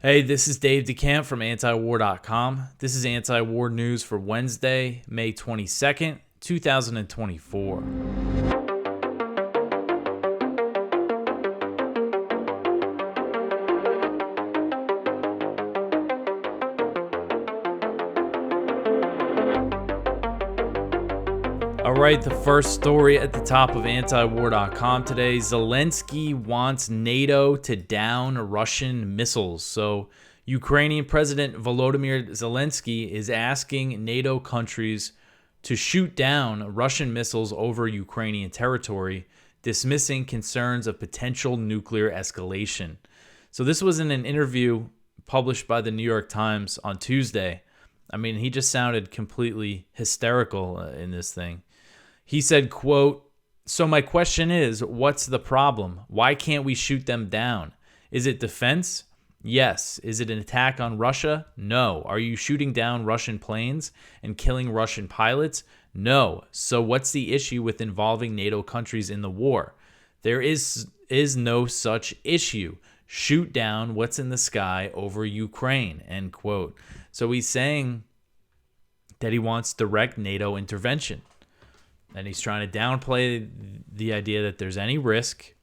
Hey, this is Dave DeCamp from antiwar.com. This is anti-war news for Wednesday, May 22nd, 2024. All right, the first story at the top of antiwar.com today. Zelensky wants NATO to down Russian missiles. So Ukrainian President Volodymyr Zelensky is asking NATO countries to shoot down Russian missiles over Ukrainian territory, dismissing concerns of potential nuclear escalation. So this was in an interview published by the New York Times on Tuesday. I mean, he just sounded completely hysterical in this thing. He said, quote, "So my question is, what's the problem? Why can't we shoot them down? Is it defense? Yes. Is it an attack on Russia? No. Are you shooting down Russian planes and killing Russian pilots? No. So what's the issue with involving NATO countries in the war? There is no such issue. Shoot down what's in the sky over Ukraine," end quote. So he's saying that he wants direct NATO intervention. And he's trying to downplay the idea that there's any risk.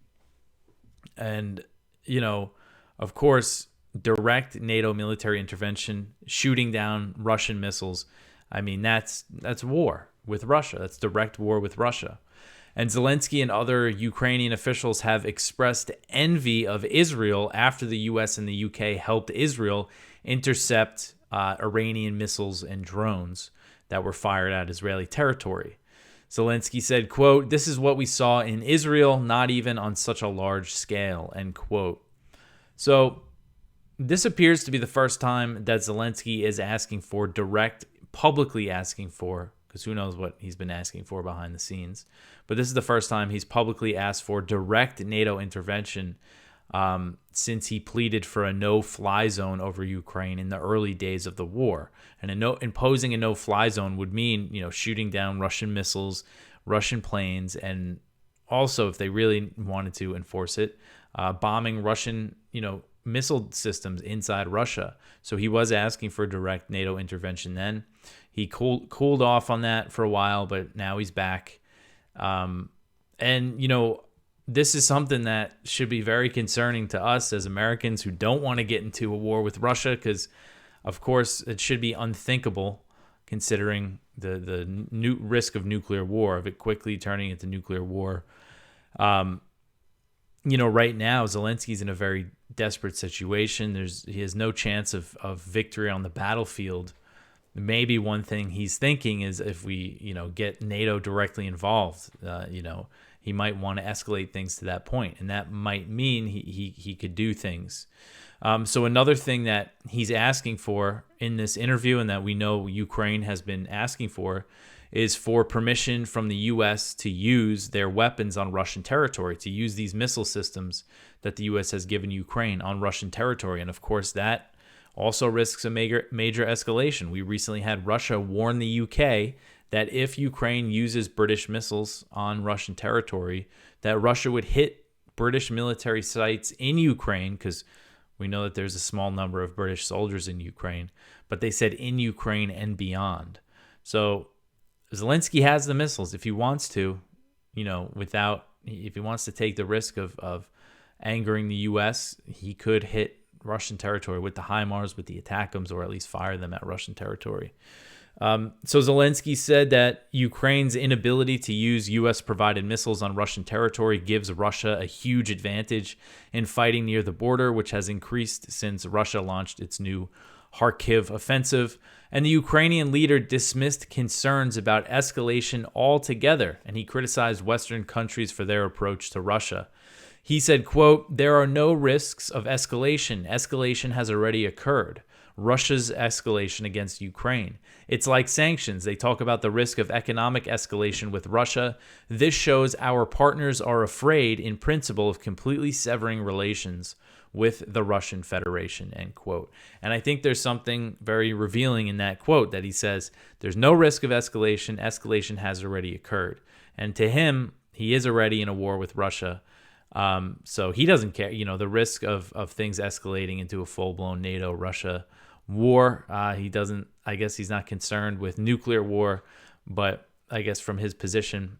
And, you know, of course, direct NATO military intervention, shooting down Russian missiles, I mean, that's war with Russia. That's direct war with Russia. And Zelensky and other Ukrainian officials have expressed envy of Israel after the U.S. and the U.K. helped Israel intercept Iranian missiles and drones that were fired at Israeli territory. Zelensky said, quote, "This is what we saw in Israel, not even on such a large scale," end quote. So this appears to be the first time that Zelensky is asking for publicly asking for, because who knows what he's been asking for behind the scenes. But this is the first time he's publicly asked for direct NATO intervention since he pleaded for a no-fly zone over Ukraine in the early days of the war. And imposing a no-fly zone would mean, shooting down Russian missiles, Russian planes, and also, if they really wanted to enforce it, bombing Russian, missile systems inside Russia. So he was asking for direct NATO intervention then. He cooled off on that for a while, but now he's back. This is something that should be very concerning to us as Americans who don't want to get into a war with Russia, because, of course, it should be unthinkable considering the new risk of nuclear war, of it quickly turning into nuclear war. Right now, Zelensky's in a very desperate situation. He has no chance of victory on the battlefield. Maybe one thing he's thinking is if we, get NATO directly involved, he might want to escalate things to that point, and that might mean he could do things. So another thing that he's asking for in this interview, and that we know Ukraine has been asking for, is for permission from the U.S. to use their weapons on Russian territory, to use these missile systems that the U.S. has given Ukraine on Russian territory. And of course, that also risks a major escalation. We recently had Russia warn the UK that if Ukraine uses British missiles on Russian territory, that Russia would hit British military sites in Ukraine, because we know that there's a small number of British soldiers in Ukraine, but they said in Ukraine and beyond. So Zelensky has the missiles if he wants to, if he wants to take the risk of angering the U.S., he could hit Russian territory with the HIMARS, with the ATACMS, or at least fire them at Russian territory. So Zelensky said that Ukraine's inability to use U.S.-provided missiles on Russian territory gives Russia a huge advantage in fighting near the border, which has increased since Russia launched its new Kharkiv offensive. And the Ukrainian leader dismissed concerns about escalation altogether, and he criticized Western countries for their approach to Russia. He said, quote, "There are no risks of escalation. Escalation has already occurred. Russia's escalation against Ukraine. It's like sanctions. They talk about the risk of economic escalation with Russia. This shows our partners are afraid, in principle, of completely severing relations with the Russian Federation," end quote. And I think there's something very revealing in that quote, that he says there's no risk of escalation. Escalation has already occurred. And to him, he is already in a war with Russia. So he doesn't care. The risk of things escalating into a full-blown NATO-Russia war, he doesn't. I guess he's not concerned with nuclear war, but I guess from his position,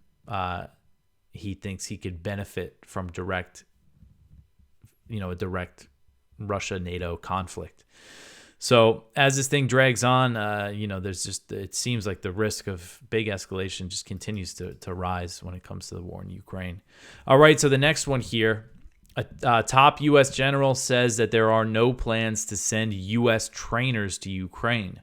he thinks he could benefit from a direct Russia-NATO conflict. So as this thing drags on, it seems like the risk of big escalation just continues to rise when it comes to the war in Ukraine. All right, so the next one here, a top U.S. general says that there are no plans to send U.S. trainers to Ukraine.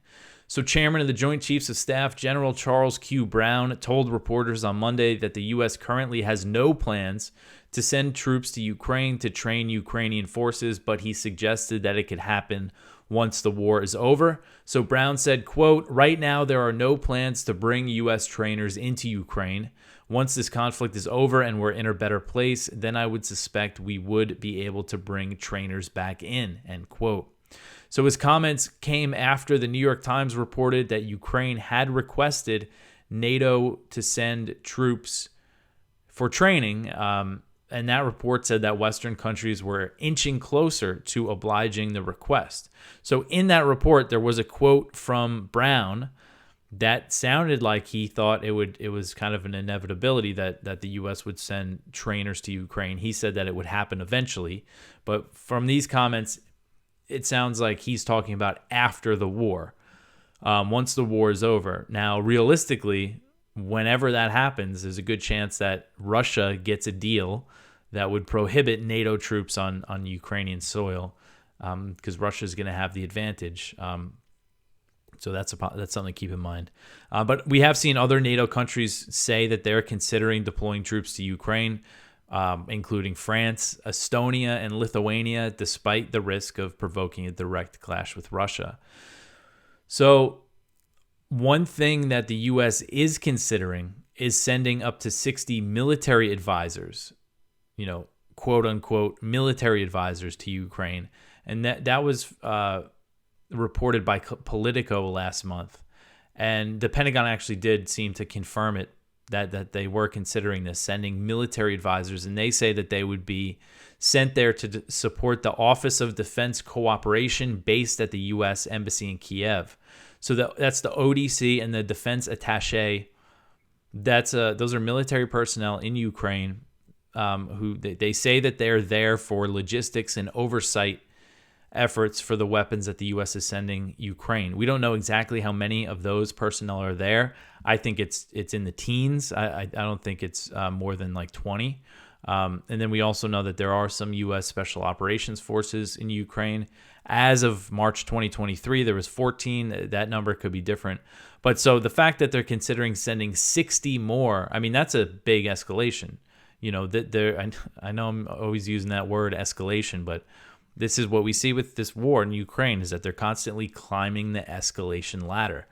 So Chairman of the Joint Chiefs of Staff, General Charles Q. Brown, told reporters on Monday that the U.S. currently has no plans to send troops to Ukraine to train Ukrainian forces, but he suggested that it could happen once the war is over. So Brown said, quote, "Right now there are no plans to bring U.S. trainers into Ukraine. Once this conflict is over and we're in a better place, then I would suspect we would be able to bring trainers back in," end quote. So his comments came after the New York Times reported that Ukraine had requested NATO to send troops for training, and that report said that Western countries were inching closer to obliging the request. So in that report, there was a quote from Brown that sounded like he thought it was kind of an inevitability that the U.S. would send trainers to Ukraine. He said that it would happen eventually, but from these comments, it sounds like he's talking about after the war, once the war is over. Now, realistically, whenever that happens, there's a good chance that Russia gets a deal that would prohibit NATO troops on Ukrainian soil, because Russia is going to have the advantage. So that's something to keep in mind. But we have seen other NATO countries say that they're considering deploying troops to Ukraine, including France, Estonia, and Lithuania, despite the risk of provoking a direct clash with Russia. So one thing that the U.S. is considering is sending up to 60 military advisors, quote unquote, military advisors to Ukraine. And that was reported by Politico last month. And the Pentagon actually did seem to confirm it, that they were considering this, sending military advisors. And they say that they would be sent there to support the Office of Defense Cooperation based at the U.S. Embassy in Kiev. So that's the ODC and the Defense Attaché. Those are military personnel in Ukraine, who they say that they're there for logistics and oversight efforts for the weapons that the U.S. is sending Ukraine. We don't know exactly how many of those personnel are there. I think it's in the teens. I don't think it's more than like 20. And then we also know that there are some U.S. Special Operations Forces in Ukraine. As of March 2023, there was 14. That number could be different. But so the fact that they're considering sending 60 more, I mean, that's a big escalation. I know I'm always using that word escalation, but this is what we see with this war in Ukraine, is that they're constantly climbing the escalation ladder.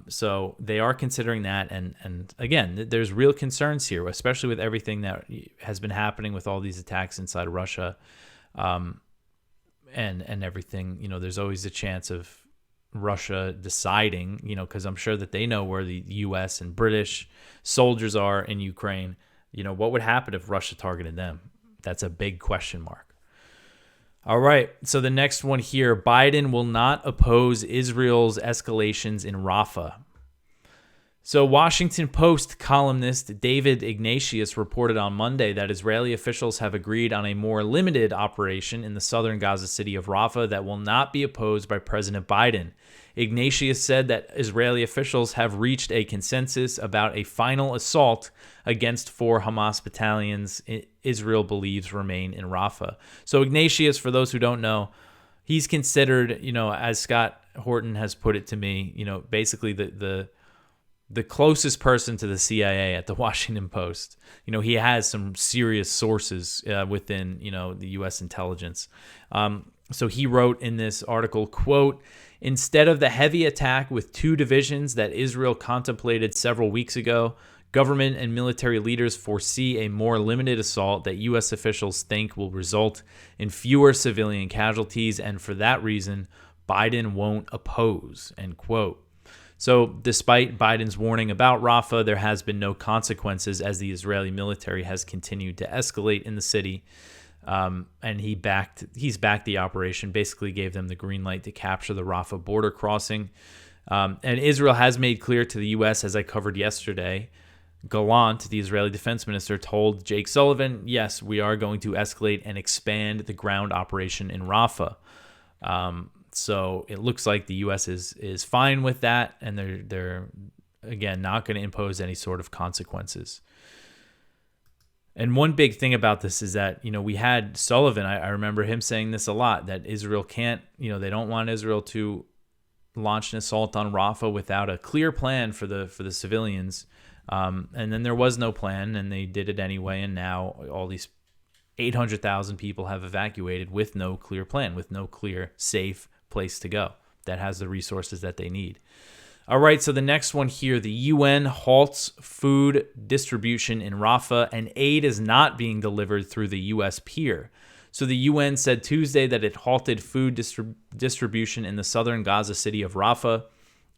So they are considering that. And again, there's real concerns here, especially with everything that has been happening with all these attacks inside of Russia, and everything. There's always a chance of Russia deciding, because I'm sure that they know where the U.S. and British soldiers are in Ukraine. What would happen if Russia targeted them? That's a big question mark. All right, so the next one here, Biden will not oppose Israel's escalations in Rafah. So Washington Post columnist David Ignatius reported on Monday that Israeli officials have agreed on a more limited operation in the southern Gaza city of Rafah that will not be opposed by President Biden. Ignatius said that Israeli officials have reached a consensus about a final assault against 4 Hamas battalions Israel believes remain in Rafah. So Ignatius, for those who don't know, he's considered, as Scott Horton has put it to me, basically the closest person to the CIA at the Washington Post. He has some serious sources within, the U.S. intelligence. So he wrote in this article, quote, "Instead of the heavy attack with 2 divisions that Israel contemplated several weeks ago, government and military leaders foresee a more limited assault that U.S. officials think will result in fewer civilian casualties, and for that reason, Biden won't oppose," end quote. So despite Biden's warning about Rafah, there has been no consequences as the Israeli military has continued to escalate in the city. And he's backed the operation, basically gave them the green light to capture the Rafah border crossing. And Israel has made clear to the U.S., as I covered yesterday, Gallant, the Israeli defense minister, told Jake Sullivan, yes, we are going to escalate and expand the ground operation in Rafah. So it looks like the U.S. is fine with that, and they're again not going to impose any sort of consequences. And one big thing about this is that, we had Sullivan, I remember him saying this a lot, that Israel can't, they don't want Israel to launch an assault on Rafah without a clear plan for the civilians. And then there was no plan, and they did it anyway. And now all these 800,000 people have evacuated with no clear plan, with no clear, safe place to go that has the resources that they need. All right, so the next one here, the UN halts food distribution in Rafah, and aid is not being delivered through the U.S. Pier. So the UN said Tuesday that it halted food distribution in the southern Gaza city of Rafah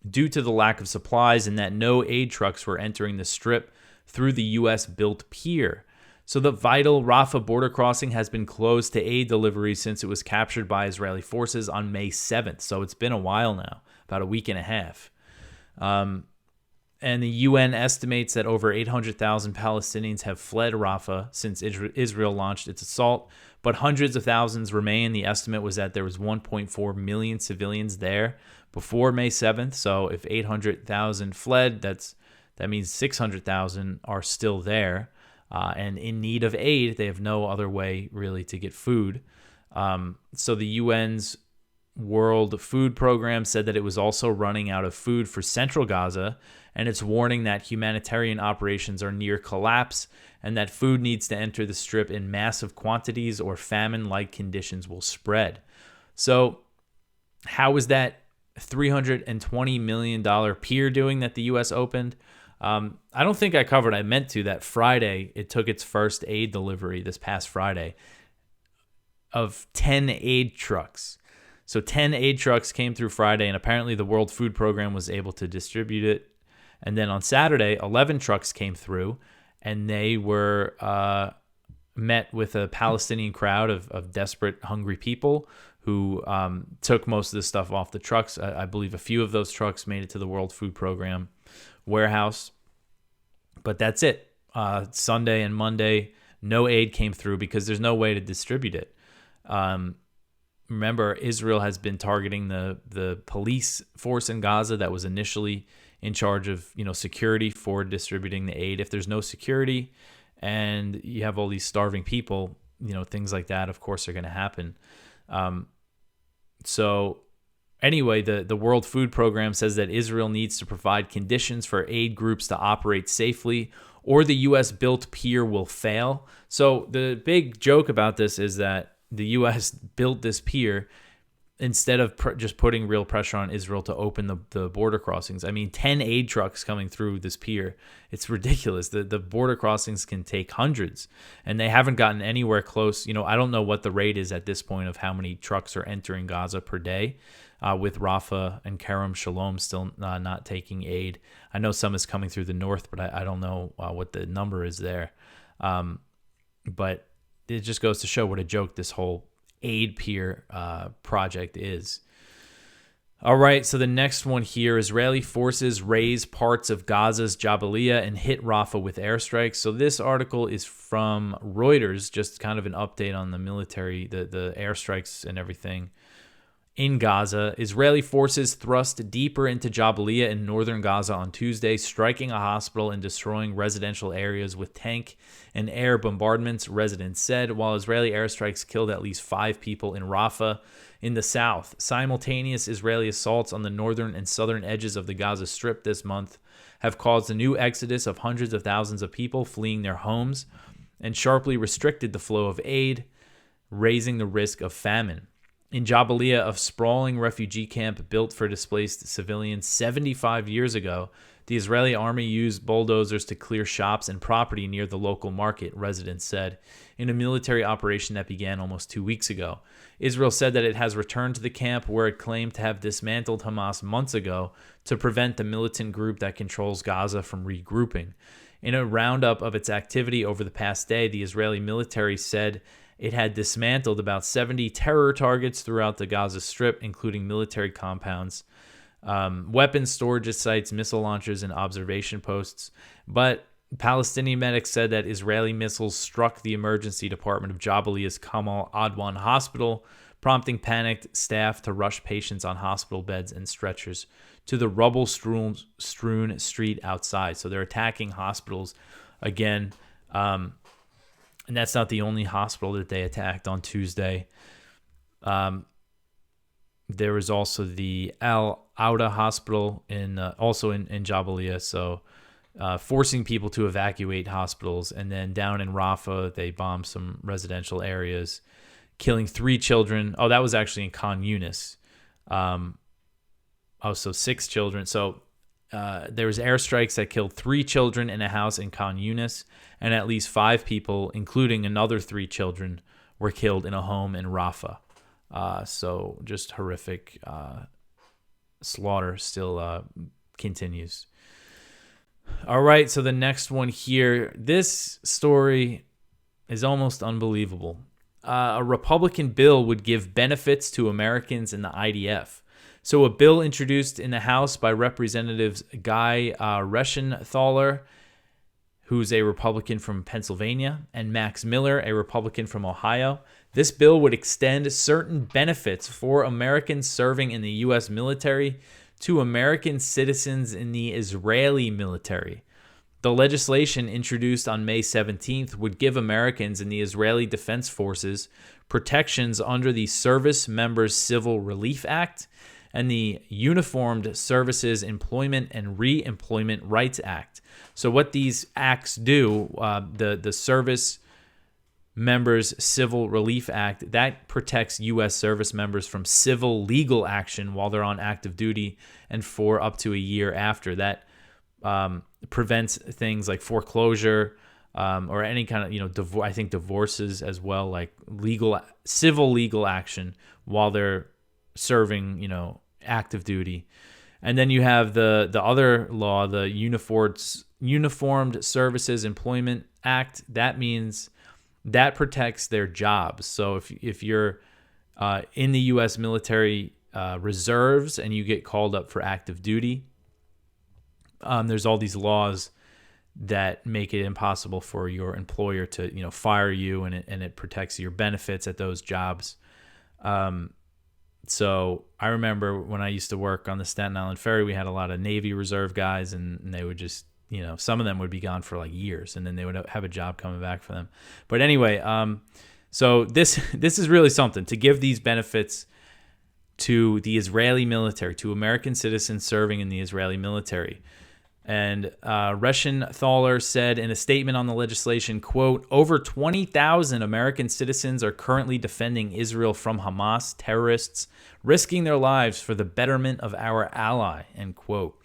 due to the lack of supplies, and that no aid trucks were entering the strip through the U.S.-built pier. So the vital Rafah border crossing has been closed to aid deliveries since it was captured by Israeli forces on May 7th. So it's been a while now, about a week and a half. And the UN estimates that over 800,000 Palestinians have fled Rafah since Israel launched its assault, but hundreds of thousands remain. The estimate was that there was 1.4 million civilians there before May 7th. So if 800,000 fled, that means 600,000 are still there and in need of aid. They have no other way really to get food. So the UN's World Food Program said that it was also running out of food for central Gaza, and it's warning that humanitarian operations are near collapse and that food needs to enter the strip in massive quantities or famine-like conditions will spread. So how is that $320 million pier doing that the U.S. opened? I don't think I covered. I meant to that Friday. It took its first aid delivery this past Friday of 10 aid trucks. So 10 aid trucks came through Friday, and apparently the World Food Program was able to distribute it. And then on Saturday, 11 trucks came through, and they were met with a Palestinian crowd of desperate, hungry people who took most of the stuff off the trucks. I believe a few of those trucks made it to the World Food Program warehouse. But that's it. Sunday and Monday, no aid came through because there's no way to distribute it. Remember, Israel has been targeting the police force in Gaza that was initially in charge of security for distributing the aid. If there's no security and you have all these starving people, things like that, of course, are going to happen. So anyway, the World Food Program says that Israel needs to provide conditions for aid groups to operate safely, or the U.S.-built pier will fail. So the big joke about this is that the U.S. built this pier instead of just putting real pressure on Israel to open the border crossings. I mean, 10 aid trucks coming through this pier. It's ridiculous. The border crossings can take hundreds, and they haven't gotten anywhere close. I don't know what the rate is at this point of how many trucks are entering Gaza per day, with Rafah and Kerem Shalom still not taking aid. I know some is coming through the north, but I don't know what the number is there. But it just goes to show what a joke this whole aid pier project is. All right, so the next one here, Israeli forces raze parts of Gaza's Jabalia and hit Rafah with airstrikes. So this article is from Reuters, just kind of an update on the military, the airstrikes and everything. In Gaza, Israeli forces thrust deeper into Jabalia in northern Gaza on Tuesday, striking a hospital and destroying residential areas with tank and air bombardments, residents said, while Israeli airstrikes killed at least 5 people in Rafah in the south. Simultaneous Israeli assaults on the northern and southern edges of the Gaza Strip this month have caused a new exodus of hundreds of thousands of people fleeing their homes and sharply restricted the flow of aid, raising the risk of famine. In Jabalia, a sprawling refugee camp built for displaced civilians 75 years ago, The Israeli army used bulldozers to clear shops and property near the local market, residents said, in a military operation that began almost 2 weeks ago. Israel said that it has returned to the camp where it claimed to have dismantled Hamas months ago to prevent the militant group that controls Gaza from regrouping. In a roundup of its activity over the past day, the Israeli military said it had dismantled about 70 terror targets throughout the Gaza Strip, including military compounds, weapons storage sites, missile launchers, and observation posts. But Palestinian medics said that Israeli missiles struck the emergency department of Jabalia's Kamal Adwan hospital, prompting panicked staff to rush patients on hospital beds and stretchers to the rubble-strewn street outside. So they're attacking hospitals again. And that's not the only hospital that they attacked on Tuesday. There was also the Al Auda hospital also in Jabalia. So forcing people to evacuate hospitals. And then down in Rafah, they bombed some residential areas, killing 3 children. Oh, that was actually in Khan Yunis. So 6 children. So there was airstrikes that killed 3 children in a house in Khan Yunis, and at least 5 people, including another 3 children, were killed in a home in Rafah. So just horrific slaughter still continues. All right, so the next one here. This story is almost unbelievable. A Republican bill would give benefits to Americans in the IDF. So a bill introduced in the House by Representatives Guy Reschenthaler, who's a Republican from Pennsylvania, and Max Miller, a Republican from Ohio. This bill would extend certain benefits for Americans serving in the U.S. military to American citizens in the Israeli military. The legislation introduced on May 17th would give Americans in the Israeli Defense Forces protections under the Service Members Civil Relief Act and the Uniformed Services Employment and Re-employment Rights Act. So what these acts do, the Service Members Civil Relief Act, that protects U.S. service members from civil legal action while they're on active duty and for up to a year after. That prevents things like foreclosure or any kind of, I think divorces as well, like civil legal action while they're serving, active duty. And then you have the other law, the Uniformed Services Employment Act. That means that protects their jobs. So if you're in the U.S. military reserves and you get called up for active duty, there's all these laws that make it impossible for your employer to fire you, and it protects your benefits at those jobs. So I remember when I used to work on the Staten Island Ferry, we had a lot of Navy Reserve guys, and they would just, some of them would be gone for like years, and then they would have a job coming back for them. But anyway, so this is really something, to give these benefits to the Israeli military, to American citizens serving in the Israeli military. And Reschenthaler said in a statement on the legislation, quote, over 20,000 American citizens are currently defending Israel from Hamas terrorists, risking their lives for the betterment of our ally, end quote.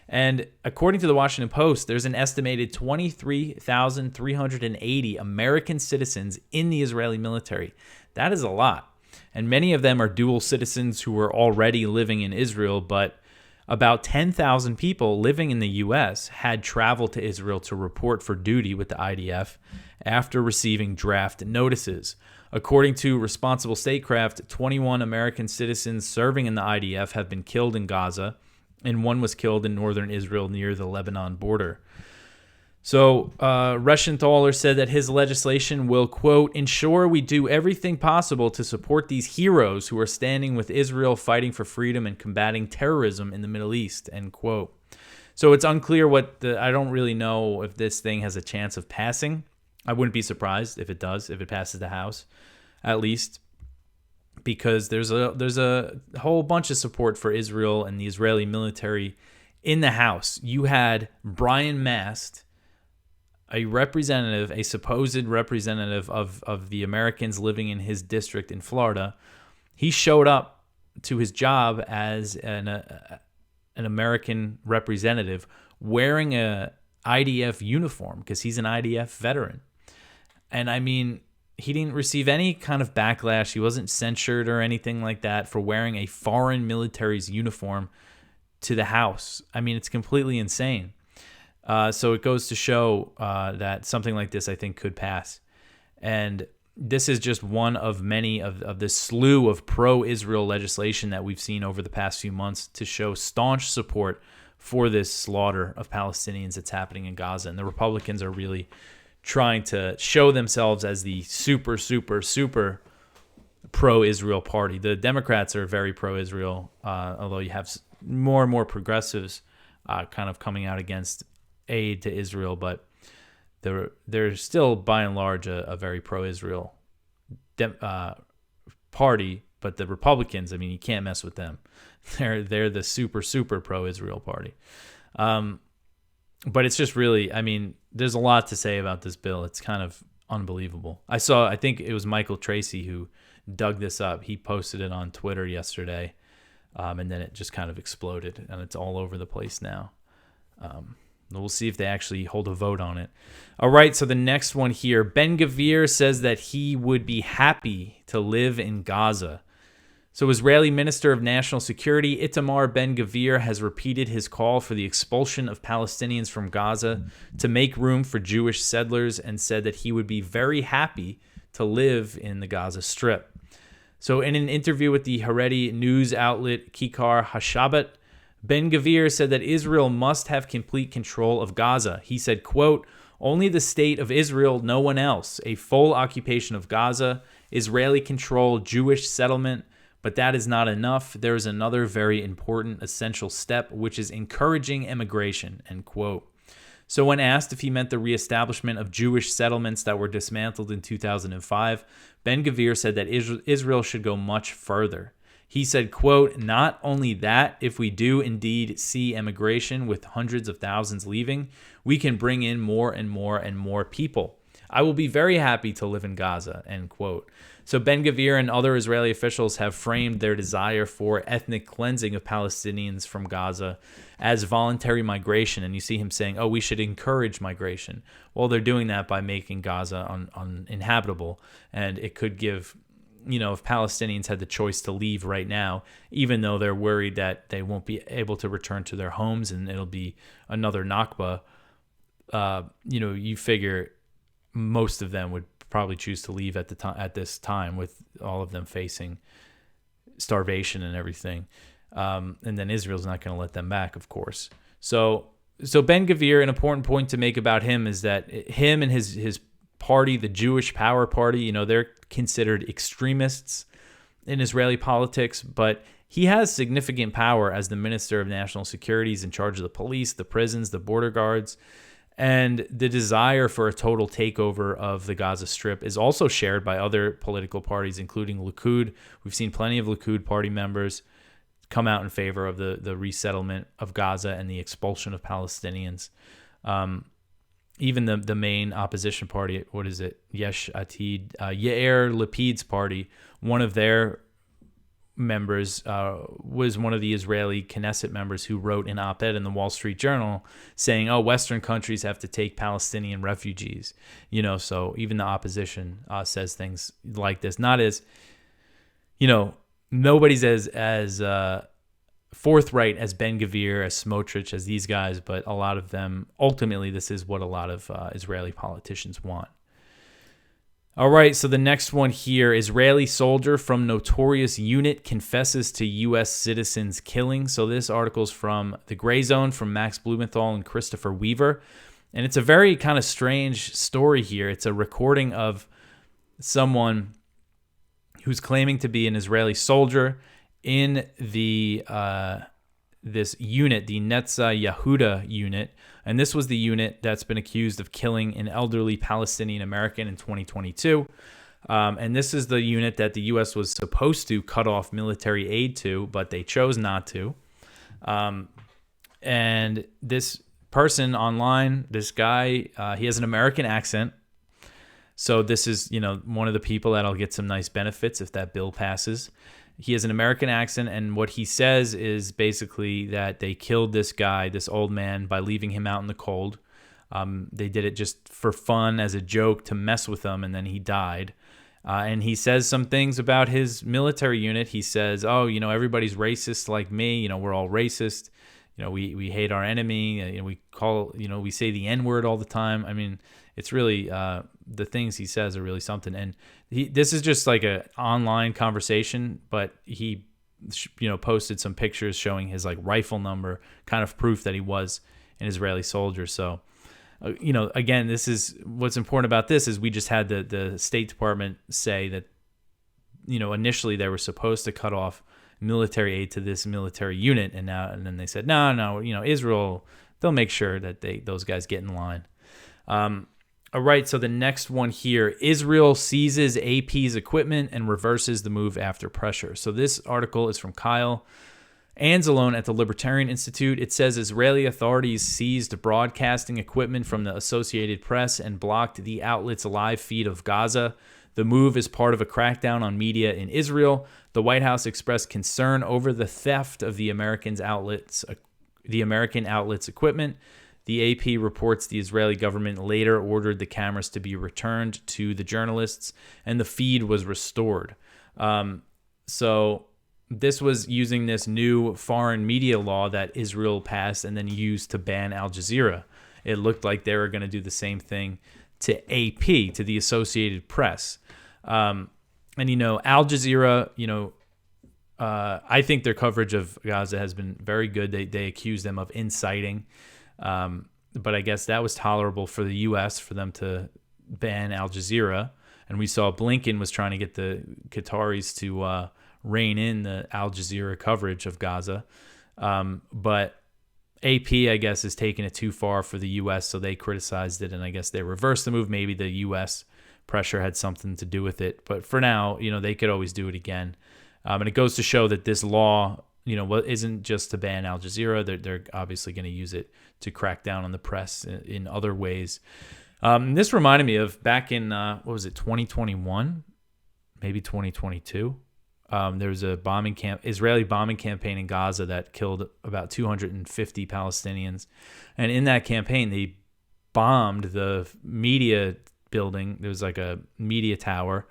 And according to the Washington Post, there's an estimated 23,380 American citizens in the Israeli military. That is a lot. And many of them are dual citizens who are already living in Israel, but about 10,000 people living in the U.S. had traveled to Israel to report for duty with the IDF after receiving draft notices. According to Responsible Statecraft, 21 American citizens serving in the IDF have been killed in Gaza, and one was killed in northern Israel near the Lebanon border. So Reschenthaler said that his legislation will, quote, ensure we do everything possible to support these heroes who are standing with Israel fighting for freedom and combating terrorism in the Middle East, end quote. So it's unclear I don't really know if this thing has a chance of passing. I wouldn't be surprised if it does, if it passes the House, at least, because there's a whole bunch of support for Israel and the Israeli military in the House. You had Brian Mast, a supposed representative of the Americans living in his district in Florida. He showed up to his job as an American representative wearing a IDF uniform because he's an IDF veteran. And I mean, he didn't receive any kind of backlash. He wasn't censured or anything like that for wearing a foreign military's uniform to the House. I mean, it's completely insane. So it goes to show that something like this, I think, could pass. And this is just one of many of this slew of pro-Israel legislation that we've seen over the past few months to show staunch support for this slaughter of Palestinians that's happening in Gaza. And the Republicans are really trying to show themselves as the super, super, super pro-Israel party. The Democrats are very pro-Israel, although you have more and more progressives kind of coming out against aid to Israel, but they're still by and large a very pro-Israel party. But the Republicans, I mean, you can't mess with them. They're the super, super pro-Israel party. But it's just really, I mean, there's a lot to say about this bill. It's kind of unbelievable. I think it was Michael Tracy who dug this up. He posted it on Twitter yesterday, and then it just kind of exploded, and it's all over the place now. We'll see if they actually hold a vote on it. All right, so the next one here. Ben Gvir says that he would be happy to live in Gaza. So Israeli Minister of National Security Itamar Ben-Gvir has repeated his call for the expulsion of Palestinians from Gaza to make room for Jewish settlers and said that he would be very happy to live in the Gaza Strip. So in an interview with the Haredi news outlet Kikar Hashabat, Ben-Gvir said that Israel must have complete control of Gaza. He said, quote, "Only the state of Israel, no one else. A full occupation of Gaza, Israeli-controlled Jewish settlement. But that is not enough. There is another very important, essential step, which is encouraging immigration," end quote. So when asked if he meant the reestablishment of Jewish settlements that were dismantled in 2005, Ben-Gvir said that Israel should go much further. He said, quote, "Not only that, if we do indeed see immigration with hundreds of thousands leaving, we can bring in more and more and more people. I will be very happy to live in Gaza," end quote. So Ben-Gvir and other Israeli officials have framed their desire for ethnic cleansing of Palestinians from Gaza as voluntary migration. And you see him saying, oh, we should encourage migration. Well, they're doing that by making Gaza uninhabitable. And it could give, if Palestinians had the choice to leave right now, even though they're worried that they won't be able to return to their homes and it'll be another Nakba, you figure most of them would probably choose to leave at this time, with all of them facing starvation and everything. And then Israel's not going to let them back, of course. So Ben-Gvir, an important point to make about him is that him and his party, the Jewish Power Party, they're considered extremists in Israeli politics, but he has significant power as the Minister of National Security. He's in charge of the police, the prisons, the border guards. And the desire for a total takeover of the Gaza Strip is also shared by other political parties, including Likud. We've seen plenty of Likud party members come out in favor of the resettlement of Gaza and the expulsion of Palestinians. Even the main opposition party, what is it? Yesh Atid, Yair Lapid's party, one of their members was one of the Israeli Knesset members who wrote an op-ed in the Wall Street Journal saying, oh, Western countries have to take Palestinian refugees. So even the opposition says things like this. Not as, nobody's as forthright as Ben-Gvir, as Smotrich, as these guys, but a lot of them, ultimately, this is what a lot of Israeli politicians want. All right, so the next one here, Israeli soldier from Notorious unit confesses to U.S. citizens killing. So this article's from The Gray Zone, from Max Blumenthal and Christopher Weaver. And it's a very kind of strange story here. It's a recording of someone who's claiming to be an Israeli soldier in the this unit, the Netza Yehuda unit. And this was the unit that's been accused of killing an elderly Palestinian American in 2022. And this is the unit that the U.S. was supposed to cut off military aid to, but they chose not to. And this person online, this guy, he has an American accent. So this is, one of the people that'll get some nice benefits if that bill passes. He has an American accent, and what he says is basically that they killed this guy, this old man, by leaving him out in the cold. They did it just for fun, as a joke, to mess with him, and then he died. And he says some things about his military unit. He says, oh, everybody's racist like me. We're all racist. We hate our enemy. We say the N-word all the time. I mean, it's really, the things he says are really something. And this is just like an online conversation, but he, posted some pictures showing his like rifle number, kind of proof that he was an Israeli soldier. So, again, this is what's important about this is we just had the State Department say that, initially they were supposed to cut off military aid to this military unit, and then they said no, Israel, they'll make sure that those guys get in line. All right, so the next one here, Israel seizes AP's equipment and reverses the move after pressure. So this article is from Kyle Anzalone at the Libertarian Institute. It says Israeli authorities seized broadcasting equipment from the Associated Press and blocked the outlet's live feed of Gaza. The move is part of a crackdown on media in Israel. The White House expressed concern over the theft of the American outlet's equipment. The AP reports the Israeli government later ordered the cameras to be returned to the journalists, and the feed was restored. So this was using this new foreign media law that Israel passed and then used to ban Al Jazeera. It looked like they were going to do the same thing to AP, to the Associated Press. And, Al Jazeera, I think their coverage of Gaza has been very good. They accuse them of inciting. But I guess that was tolerable for the U.S. for them to ban Al Jazeera. And we saw Blinken was trying to get the Qataris to rein in the Al Jazeera coverage of Gaza. But AP, I guess, is taking it too far for the U.S., so they criticized it, and I guess they reversed the move. Maybe the U.S. pressure had something to do with it. But for now, they could always do it again. And it goes to show that this law, isn't just to ban Al Jazeera. They're obviously going to use it to crack down on the press in other ways. This reminded me of back in, 2021? Maybe 2022? There was a Israeli bombing campaign in Gaza that killed about 250 Palestinians. And in that campaign, they bombed the media building. There was like a media tower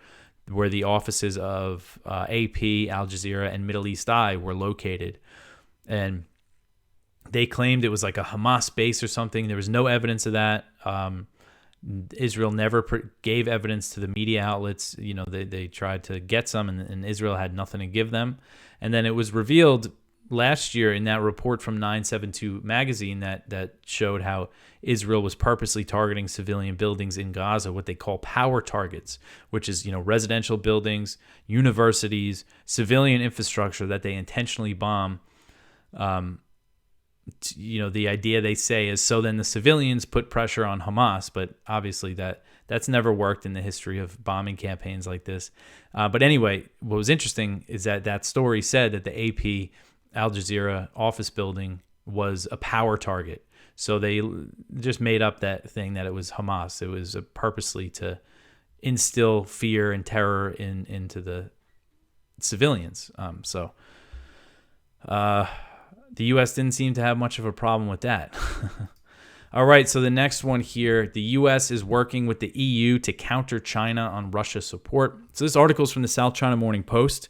where the offices of AP, Al Jazeera, and Middle East Eye were located. And they claimed it was like a Hamas base or something. There was no evidence of that. Israel never gave evidence to the media outlets. They tried to get some, and Israel had nothing to give them. And then it was revealed last year in that report from 972 magazine that showed how Israel was purposely targeting civilian buildings in Gaza, what they call power targets, which is, residential buildings, universities, civilian infrastructure that they intentionally bomb. The idea, they say, is so then the civilians put pressure on Hamas, but obviously that's never worked in the history of bombing campaigns like this. But anyway, what was interesting is that story said that the AP Al Jazeera office building was a power target. So they just made up that thing that it was Hamas. It was purposely to instill fear and terror into the civilians. The U.S. didn't seem to have much of a problem with that. All right, so the next one here, the U.S. is working with the EU to counter China on Russia support. So this article is from the South China Morning Post,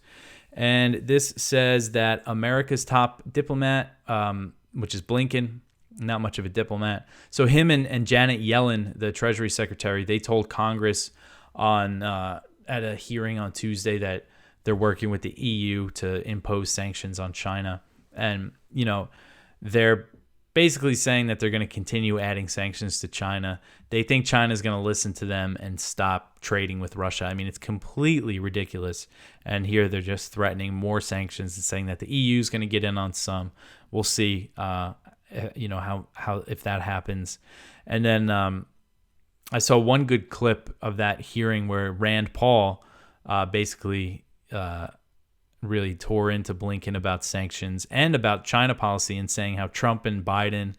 and this says that America's top diplomat, which is Blinken, not much of a diplomat. So him and Janet Yellen, the Treasury Secretary, they told Congress at a hearing on Tuesday that they're working with the EU to impose sanctions on China. And, they're basically saying that they're going to continue adding sanctions to China. They think China's going to listen to them and stop trading with Russia. I mean, it's completely ridiculous. And here they're just threatening more sanctions and saying that the EU is going to get in on some. We'll see, how if that happens. And then I saw one good clip of that hearing where Rand Paul basically really tore into Blinken about sanctions and about China policy, and saying how Trump and Biden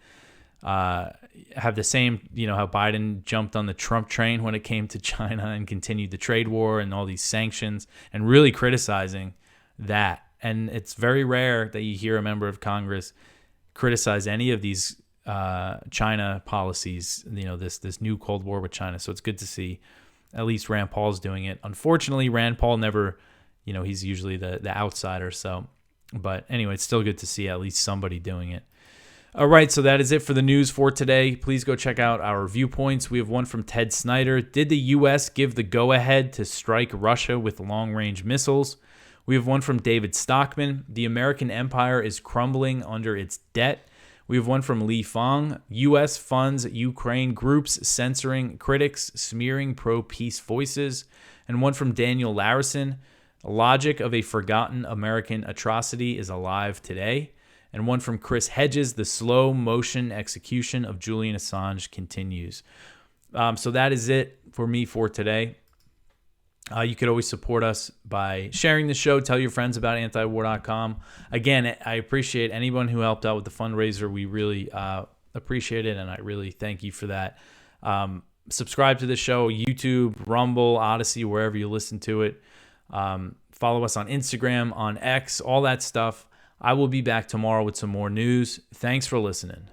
have the same, how Biden jumped on the Trump train when it came to China and continued the trade war and all these sanctions, and really criticizing that. And it's very rare that you hear a member of Congress criticize any of these China policies, this new Cold War with China. So it's good to see at least Rand Paul's doing it. Unfortunately, Rand Paul never, he's usually the outsider. So, but anyway, it's still good to see at least somebody doing it. All right, so that is it for the news for today. Please go check out our viewpoints. We have one from Ted Snyder. Did the U.S. give the go-ahead to strike Russia with long-range missiles? We have one from David Stockman. The American empire is crumbling under its debt. We have one from Lee Fong. U.S. funds Ukraine groups censoring critics, smearing pro-peace voices. And one from Daniel Larison. Logic of a forgotten American atrocity is alive today. And one from Chris Hedges. The slow motion execution of Julian Assange continues. So that is it for me for today. You could always support us by sharing the show. Tell your friends about antiwar.com. Again, I appreciate anyone who helped out with the fundraiser. We really appreciate it, and I really thank you for that. Subscribe to the show, YouTube, Rumble, Odyssey, wherever you listen to it. Follow us on Instagram, on X, all that stuff. I will be back tomorrow with some more news. Thanks for listening.